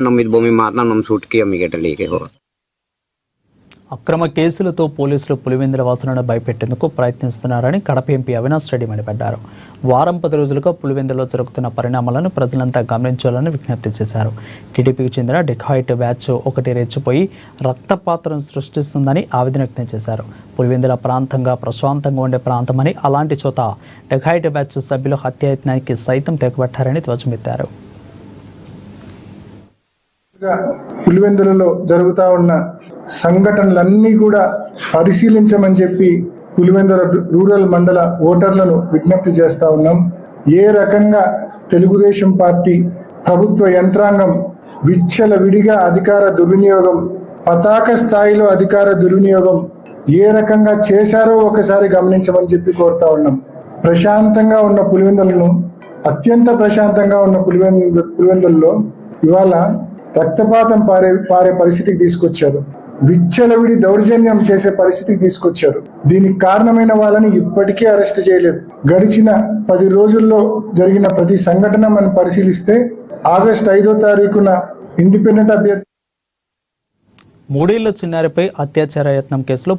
नमित भूमि मारना नम सूट किया मिगेट लेके हो అక్రమ కేసులతో పోలీసులు పులివెందుల వాసులను భయపెట్టేందుకు ప్రయత్నిస్తున్నారని కడప ఎంపీ అవినాష్ రెడ్డి మండిపడ్డారు. వారం 10 రోజులుగా పులివెందులలో జరుగుతున్న పరిణామాలను ప్రజలంతా గమనించాలని విజ్ఞప్తి చేశారు. టీడీపీకి చెందిన డెకాయిట్ బ్యాచ్ ఒకటి రెచ్చిపోయి రక్తపాతం సృష్టిస్తుందని ఆవేదన వ్యక్తం చేశారు. పులివెందుల ప్రాంతంగా ప్రశాంతంగా ఉండే ప్రాంతమని, అలాంటి చోట డెకాయిట్ బ్యాచ్ సభ్యులు హత్యాయత్నానికి సైతం తెగబట్టారని ధ్వజమెత్తారు. పులివెందులలో జరుగుతూ ఉన్న సంఘటనలన్నీ కూడా పరిశీలించమని చెప్పి పులివెందుల రూరల్ మండల ఓటర్లను విజ్ఞప్తి చేస్తా ఉన్నాం. ఏ రకంగా తెలుగుదేశం పార్టీ ప్రభుత్వ యంత్రాంగం విచ్చలవిడిగా అధికార దుర్వినియోగం, పతాక స్థాయిలో అధికార దుర్వినియోగం ఏ రకంగా చేశారో ఒకసారి గమనించమని చెప్పి కోరుతా ఉన్నాం. ప్రశాంతంగా ఉన్న పులివెందులను, అత్యంత ప్రశాంతంగా ఉన్న పులివెందుల్లో ఇవాళ రక్తపాతం పారే పరిస్థితికి తీసుకొచ్చారు. విచ్చలవిడి దౌర్జన్యం చేసే పరిస్థితికి తీసుకొచ్చారు. దీనికి కారణమైన వాళ్ళని ఇప్పటికీ అరెస్ట్ చేయలేదు. గడిచిన 10 రోజుల్లో జరిగిన ప్రతి సంఘటన మనం పరిశీలిస్తే ఆగస్టు 5వ తారీఖున ఇండిపెండెంట్ అభ్యర్థి 3 ఏళ్ల చిన్నారిపై అత్యాచార యత్నం కేసులో